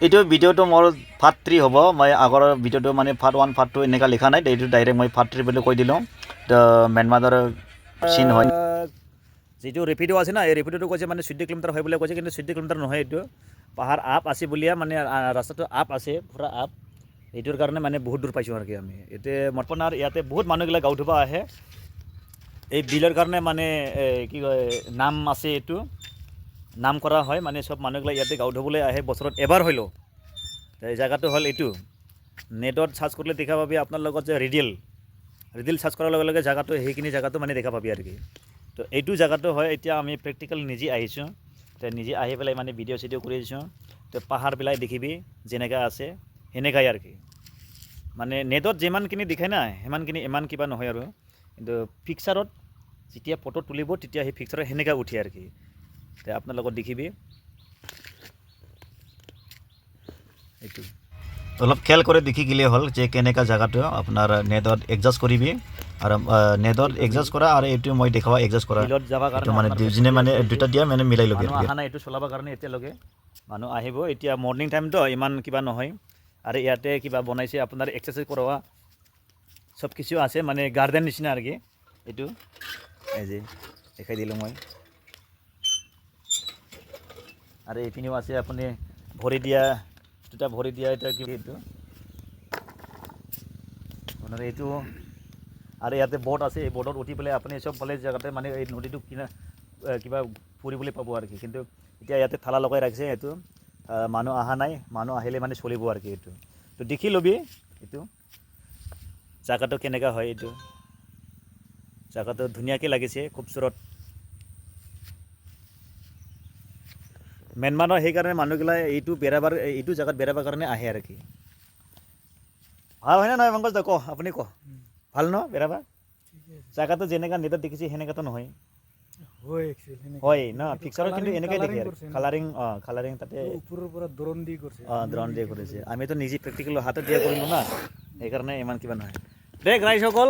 এইটো ভিডিঅ'টো মোৰ পাৰ্ট 3 হ'ব। মই আগৰ ভিডিঅ'টো মানে পাৰ্ট 1 পাৰ্ট 2 এনেকুৱা লিখা নাই, এইটো ডাইৰেক্ট মই পাৰ্ট 3 বুলি কৈ দিলোঁ। তো ম্যানমাৰৰ চিন হয় যিটো ৰেপিডো আছে না, এই ৰেপিডোটো কৈছে মানে 14 কিলোমিটাৰ হয় বুলি কৈছে, কিন্তু 14 কিলোমিটাৰ নহয়। এইটো পাহাৰ আপ আছে বুলিয়ে মানে ৰাস্তাটো আপ আছে, পূৰা আপ। এইটোৰ কাৰণে মানে বহুত দূৰ পাইছোঁ আৰু কি আমি এতিয়া আপোনাৰ ইয়াতে বহুত মানুহবিলাক গাঁও ধুব আহে। এই বিলৰ কাৰণে মানে কি কয় নাম আছে, এইটো নাম কৰা হয় মানে চব মানুহবিলাক ইয়াতে গাঁও ধুবলৈ আহে বছৰত এবাৰ হ'লেও। এই জেগাটো হ'ল এইটো, নেটত চাৰ্চ কৰিলে দেখা পাবি আপোনাৰ লগত যে ৰিডিল চাৰ্চ কৰাৰ লগে লগে জেগাটো সেইখিনি জেগাটো মানে দেখা পাবি আৰু কি। তো এইটো জেগাটো হয়, এতিয়া আমি প্ৰেক্টিকেল নিজে আহিছোঁ। তো নিজে আহি পেলাই মানে ভিডিঅ' চিডিঅ' কৰি দিছোঁ। তো পাহাৰবিলাক দেখিবি যেনেকৈ আছে সেনেকাই আৰু কি, মানে নেটত যিমানখিনি দেখায় না সিমানখিনি ইমান কিবা নহয় আৰু, কিন্তু পিকচাৰত যেতিয়া ফটো তুলিব তেতিয়া সেই পিকচাৰত সেনেকৈ উঠে আৰু কি। তো আপোনাৰ লগত দেখিবি এইটো অলপ খেয়াল কৰি দেখি গ'লে হ'ল যে কেনেকুৱা জেগাটো আপোনাৰ নেটত এডজাষ্ট কৰিবি। আৰু নেটত এডজাষ্ট কৰা আৰু এইটো মই দেখাবা এডজাষ্ট কৰা, এইটো মানে দুইজনে মানে দুটা দিয়া মানে মিলাই ল'বি। মানুহ অহা নাই এইটো চলাবৰ কাৰণে এতিয়ালৈকে, মানুহ আহিব এতিয়া মৰ্ণিং টাইমতো ইমান কিবা নহয়। আৰু ইয়াতে কিবা বনাইছে আপোনাৰ এক্সাৰচাইজ কৰোৱা সব কিছু আছে, মানে গাৰ্ডেন নিচিনা আৰু কি। এইটো এই যে দেখাই দিলোঁ মই। আৰু এইপিনেও আছে আপুনি ভৰি দিয়া, দুটা ভৰি দিয়া, এটা কি এইটো আপোনাৰ এইটো। আৰু ইয়াতে বোট আছে, এই বোটত উঠি পেলাই আপুনি চব ভালে জেগাতে মানে এই নদীটো কিবা ফুৰিবলৈ পাব আৰু কি। কিন্তু এতিয়া ইয়াতে থালা লগাই ৰাখিছে, এইটো মানুহ অহা নাই, মানুহ আহিলে মানে চলিব আৰু কি। এইটো তো দেখি ল'বি এইটো জেগাটো কেনেকুৱা হয়। এইটো জেগাটো ধুনীয়াকৈ লাগিছে, খুবচুৰত। ম্যানমাৰৰ সেইকাৰণে মানুহগিলা এইটো জেগাত বেৰাবৰ কাৰণে আহে আৰু কি। ভাল হয়নে নহয় পংকজ দা, ক আপুনি ক ভাল ন বেৰাবা? জেগাটো যেনেকুৱা নেটত দেখিছে সেনেকুৱাতো নহয় হয় ন, পিকচাৰত কিন্তু এনেকৈ দেখে আৰু কালাৰিং। কালাৰিং তাতে ওপৰৰ পৰা ড্ৰোন দি কৰিছে। ড্ৰোন দিয়ে কৰিছে, আমিতো নিজে প্ৰেক্টিকেল হাতত দিয়া কৰিলোঁ না, সেইকাৰণে ইমান কিবা নহয়। দে ৰাইজসকল,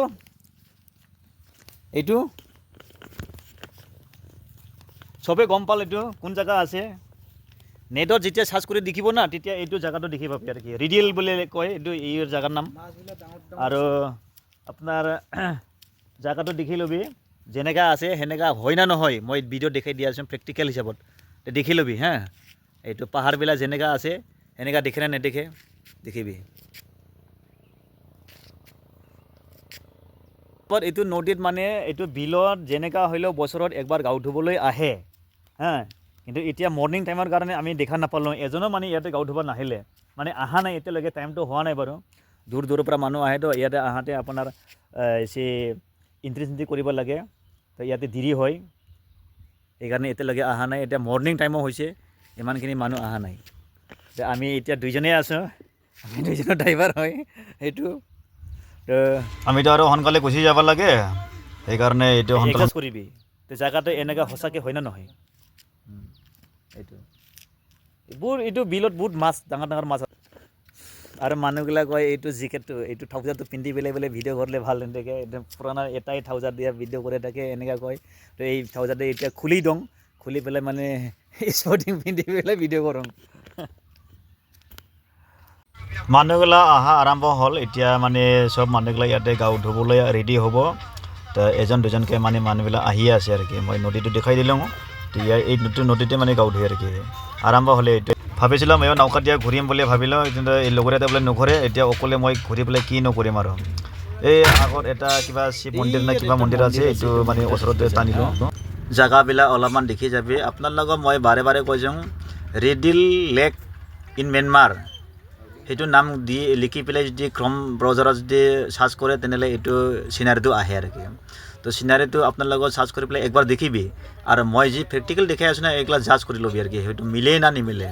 এইটো চবেই গম পালে এইটো কোন জেগা আছে। নেটত যেতিয়া চাৰ্চ কৰি দেখিব না তেতিয়া এইটো জেগাটো দেখি পাবি আৰু কি। ৰিডিল বুলি কয় এইটো, এই জেগাৰ নাম। আৰু আপোনাৰ জেগাটো দেখি ল'বি যেনেকৈ আছে সেনেকুৱা হয় না নহয়, মই ভিডিঅ' দেখাই দি আছোঁ প্ৰেক্টিকেল হিচাপত। দেখি ল'বি হা, এইটো পাহাৰবিলাক যেনেকুৱা আছে সেনেকুৱা দেখে নে নেদেখে দেখিবি। এইটো নদীত মানে এইটো বিলত যেনেকুৱা হ'লেও বছৰত একবাৰ গাঁও ধুবলৈ আহে হা। কিন্তু এতিয়া মৰ্ণিং টাইমৰ কাৰণে আমি দেখা নাপালোঁ, এজনো মানে ইয়াতে গাঁও ধুব নাহিলে, মানে অহা নাই এতিয়ালৈকে, টাইমটো হোৱা নাই বাৰু। দূৰ দূৰৰ পৰা মানুহ আহে তো ইয়াতে আহোঁতে আপোনাৰ এণ্ট্ৰি কৰিব লাগে, তো ইয়াতে দেৰি হয়, সেইকাৰণে এতিয়ালৈকে অহা নাই। এতিয়া মৰ্ণিং টাইমো হৈছে, ইমানখিনি মানুহ অহা নাই। আমি এতিয়া দুইজনেই আছোঁ, আমি দুইজনৰ ড্ৰাইভাৰ হয় সেইটো। তো আমিতো আৰু সোনকালে গুচি যাব লাগে, সেইকাৰণে এইটো সোনকালে কৰিবি। তো জেগাটো এনেকুৱা সঁচাকৈ হয় নে নহয় এইটো বিলত বহুত মাছ, ডাঙৰ ডাঙৰ মাছ। আৰু মানুহবিলাক কয় এইটো জেকেটটো, এইটো ট্ৰাউজাৰটো পিন্ধি পেলাই বোলে ভিডিঅ' কৰিলে ভাল নেদেখে, একদম পুৰণা এটাই ট্ৰাউজাৰ দিয়া ভিডিঅ' কৰে থাকে এনেকুৱা কয়। তো এই ট্ৰাউজাৰটো এতিয়া খুলি দিওঁ, খুলি পেলাই মানে স্পৰ্টিং পিন্ধি পেলাই ভিডিঅ' কৰোঁ। মানুহবিলাক অহা আৰম্ভ হ'ল, এতিয়া মানে চব মানুহবিলাক ইয়াতে গাঁও ধুবলৈ ৰেডি হ'ব। তো এজন দুজনকৈ মানে মানুহবিলাক আহিয়ে আছে আৰু কি। মই নদীটো দেখাই দিলোঁ, এই নদীতে মানে গাঁও ধুই আৰু কি আৰম্ভ হ'লে। এইটো ভাবিছিলোঁ ময়ো নৌকা দিয়া ঘূৰিম বুলি ভাবিলোঁ, কিন্তু এই লগৰীয়াতে বোলে নুঘূৰে। এতিয়া অকলে মই ঘূৰি পেলাই কি নকৰিম আৰু। এই আগত এটা কিবা শিৱ মন্দিৰ নে কিবা মন্দিৰ আছে, এইটো মানে ওচৰতে টানিলোঁ। জেগাবিলাক অলপমান দেখি যাবি। আপোনালোকক মই বাৰে বাৰে কৈছোঁ, ৰিডিল লেক ইন ম্যানমাৰ সেইটো নাম দি লিখি পেলাই যদি ক্ৰম ব্ৰাউজাৰত যদি চাৰ্চ কৰে তেনেহ'লে এইটো চিনাৰীটো আহে আৰু কি। তো চিনাৰীটো আপোনালোকক চাৰ্চ কৰি পেলাই একবাৰ দেখিবি, আৰু মই যি প্ৰেক্টিকেল দেখাই আছোঁ না এইগিলা জাজ কৰি ল'বি আৰু কি, সেইটো মিলেই না নিমিলে।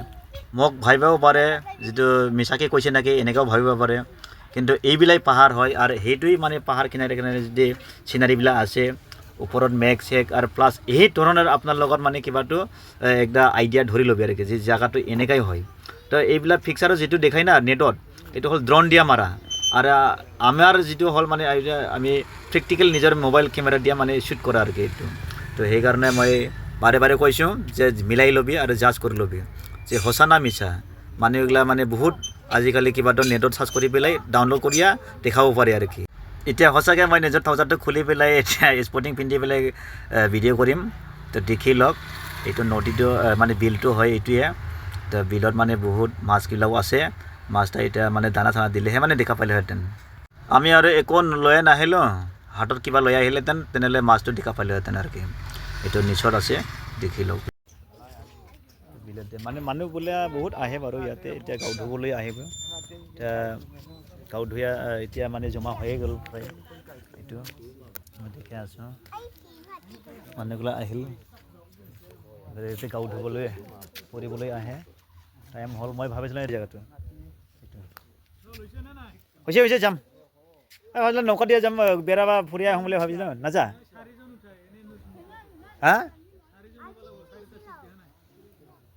মোক ভাবিবও পাৰে যিটো মিছাকৈ কৈছে নেকি এনেকুৱাও ভাবিব পাৰে, কিন্তু এইবিলাক পাহাৰ হয়। আৰু সেইটোৱেই মানে পাহাৰ কিনাৰে কিনাৰে যদি চিনাৰীবিলাক আছে, ওপৰত মেঘ চেঘ আৰু প্লাছ এই ধৰণৰ আপোনাৰ লগত মানে কিবাটো একটা আইডিয়া ধৰি ল'বি আৰু কি, যে জেগাটো এনেকুৱাই হয়। তো এইবিলাক পিকচাৰত যিটো দেখাই না নেটত, এইটো হ'ল ড্ৰোন দিয়া মাৰা। আৰু আমাৰ যিটো হ'ল মানে আমি প্ৰেক্টিকেল নিজৰ মোবাইল কেমেৰা দিয়া মানে শ্বুট কৰা আৰু কি এইটো। তো সেইকাৰণে মই বাৰে বাৰে কৈছোঁ যে মিলাই ল'বি আৰু জাজ কৰি ল'বি যে সঁচা না মিছা। মানুহগিলা মানে বহুত আজিকালি কিবাটো নেটত চাৰ্চ কৰি পেলাই ডাউনলোড কৰিয়া দেখাব পাৰে আৰু কি এতিয়া সঁচাকৈ মই নিজৰ ট্ৰাউজাৰটো খুলি পেলাই এতিয়া স্পৰ্টিং পিন্ধি পেলাই ভিডিঅ' কৰিম তো দেখি লওক এইটো নদীটো মানে বিলটো হয় এইটোৱে তো বিলত মানে বহুত মাছগিলাও আছে মাছটা এতিয়া মানে দানা চানা দিলেহে মানে দেখা পালেহেঁতেন আমি আৰু একো লৈয়ে নাহিলোঁ হাতত কিবা লৈ আহিলেহেঁতেন তেনেহ'লে মাছটো দেখা পালেহেঁতেন আৰু কি এইটো নিচত আছে দেখি লওক বিলতে মানে মানুহ বোলে বহুত আহে বাৰু ইয়াতে এতিয়া গাঁও ধুবলৈ আহিব এতিয়া গাঁও ধুয়া এতিয়া মানে জমা হৈয়ে গ'ল প্ৰায় এইটো মই দেখি আছোঁ মানুহবিলাক আহিল এতিয়া গাঁও ধুবলৈ ফুৰিবলৈ আহে টাইম হ'ল মই ভাবিছিলোঁ এই জেগাটো এইটো হৈছে যাম ভাবিছিলোঁ নৌকা দিয়া যাম বেৰা বা ফুৰি আহোঁ বুলি ভাবিছিলোঁ নাযা হা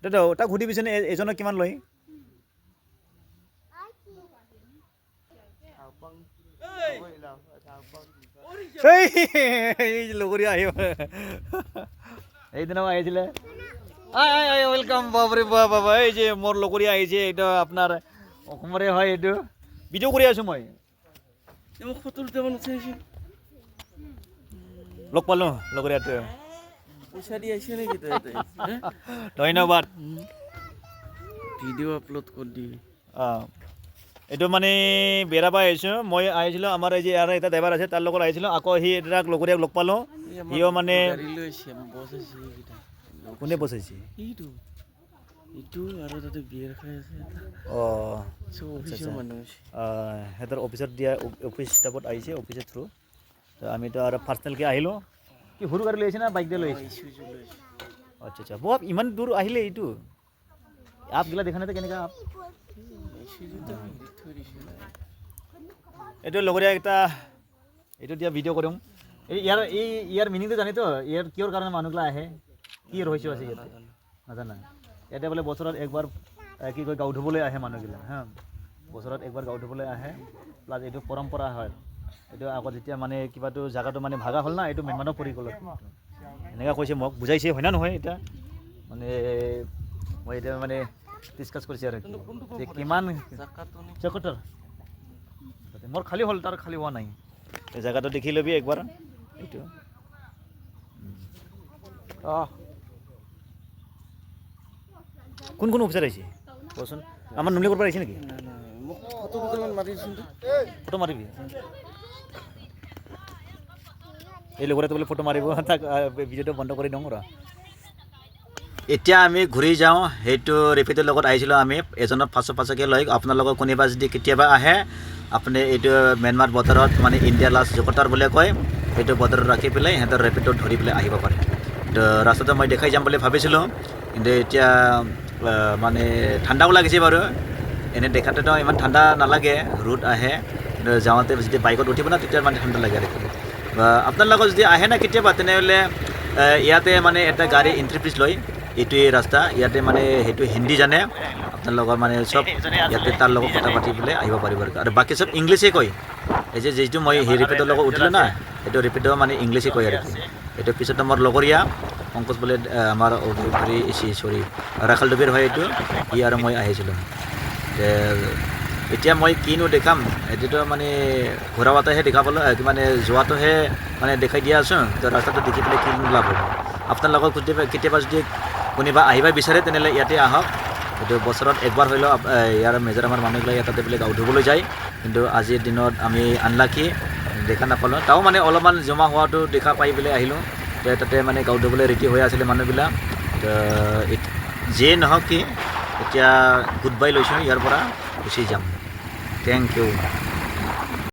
দাদা তাক সুধিবিচোন এজনক কিমান লয় লগৰীয়া আহিব এইদিনাও আহিছিলে ৱেলকাম বাবৰে বাবা এই যে মোৰ লগৰীয়া আহিছে এইটো আপোনাৰ অসমৰে হয় এইটো ভিডিঅ' কৰি আছোঁ মই লগ পালোঁ লগৰীয়াটো পইচা দি আহিছে নেকি ধন্যবাদ ভিডিঅ' আপলোড কৰি দি এইটো মানে বেৰা পাই আহিছোঁ মই আহিছিলোঁ আমাৰ এই যে ইয়াৰ এটা ড্ৰাইভাৰ আছে তাৰ লগত আহিছিলোঁ আকৌ সি এটাক লগৰীয়াক লগ পালোঁ সিও মানে কোনে বচাইছে সিহঁতৰ অফিচত দিয়া অফিচ ষ্টাফত আহিছে অফিচৰ থ্ৰু তো আমিতো আৰু পাৰ্চনেলকৈ আহিলোঁ কি সৰু গাড়ী লৈ আহিছে না বাইক দিয়ে লৈ আহিছে আচ্ছা আচ্ছা বহুত ইমান দূৰ আহিলে এইটো আপগিলা দেখা নাই কেনেকৈ আপ এইটো লগৰীয়া এটা এইটো এতিয়া ভিডিঅ' কৰিম ইয়াৰ মিনিংটো জানিতো ইয়াৰ কিহৰ কাৰণে মানুহগিলা আহে কি ৰহস্য আছে ইয়াতে নাজানা ইয়াতে বোলে বছৰত একবাৰ কি কয় গাঁও ধুবলৈ আহে মানুহগিলা হা বছৰত একবাৰ গাঁও ধুবলৈ আহে প্লাছ এইটো পৰম্পৰা হয় এইটো আগত যেতিয়া মানে কিবাটো জেগাটো মানে ভাগা হ'ল না এইটো মেহমানো পৰি গ'ল এনেকুৱা কৈছে মোক বুজাইছে হয় না নহয় এতিয়া মানে মই এতিয়া মানে ডিছকাছ কৰিছে আৰু কিমান চকটৰ মোৰ খালী হ'ল তাৰ খালী হোৱা নাই এই জেগাটো দেখি ল'বি একবাৰ এইটো কোন কোন অফিচাৰ আহিছে কচোন আমাৰ নুমলীগড়ৰ পৰা আহিছে নেকি ফটো মাৰিবি এই লগতে বোলে ফটো মাৰিব তাক ভিডিঅ'টো বন্ধ কৰি দিওঁ ৰ এতিয়া আমি ঘূৰি যাওঁ সেইটো ৰেপিডৰ লগত আহিছিলোঁ আমি এজনৰ পাছকে লৈ আপোনালোকৰ কোনোবা যদি কেতিয়াবা আহে আপুনি এইটো ম্যানমাৰ বৰ্ডাৰত মানে ইণ্ডিয়া লাষ্ট জকটাৰ বুলি কয় সেইটো বৰ্ডাৰত ৰাখি পেলাই সিহঁতৰ ৰেপিডত ধৰি পেলাই আহিব পাৰে তো ৰাস্তাটো মই দেখাই যাম বুলি ভাবিছিলোঁ কিন্তু এতিয়া মানে ঠাণ্ডাও লাগিছে বাৰু এনে দেখাতেতো ইমান ঠাণ্ডা নালাগে ৰ'দ আহে কিন্তু যাওঁতে যদি বাইকত উঠিব না তেতিয়া মানে ঠাণ্ডা লাগে আৰু আপোনালোকৰ যদি আহে না কেতিয়াবা তেনেহ'লে ইয়াতে মানে এটা গাড়ী এণ্ট্ৰি ফিজ লয় এইটোৱে ৰাস্তা ইয়াতে মানে সেইটো হিন্দী জানে আপোনালোকৰ মানে চব ইয়াতে তাৰ লগত কথা পাতি পেলাই আহিব পাৰিব আৰু বাকী চব ইংলিছে কয় এই যে যিটো মই সেই ৰেপিডৰ লগত উঠিলোঁ না সেইটো ৰেপিডৰ মানে ইংলিছে কয় আৰু এইটো পিছত মোৰ লগৰীয়া পংকজ বোলে আমাৰ ৰাখাল ডুবিৰ হয় এইটো ই আৰু মই আহিছিলোঁ এতিয়া মই কিনো দেখাম এইটোতো মানে ঘূৰাওৱাতেহে দেখা পালোঁ মানে যোৱাটোহে মানে দেখাই দিয়া আছোঁ তো ৰাস্তাটো দেখি পেলাই কিনো লাভ হ'ব আপোনালোকক কেতিয়াবা যদি কোনোবা আহিব বিচাৰে তেনেহ'লে ইয়াতে আহক এইটো বছৰত একবাৰ হ'লেও ইয়াৰ মিজোৰামৰ মানুহবিলাক ইয়াতে বোলে গাঁও ধুবলৈ যায় কিন্তু আজিৰ দিনত আমি আনলাকি দেখা নাপালোঁ তাও মানে অলপমান জমা হোৱাটো দেখা পাই পেলাই আহিলোঁ তাতে মানে গাঁও ধুবলৈ ৰেডি হৈ আছিলে মানুহবিলাক যিয়ে নহওক কি এতিয়া গুড বাই লৈছোঁ ইয়াৰ পৰা গুচি যাম থেংক ইউ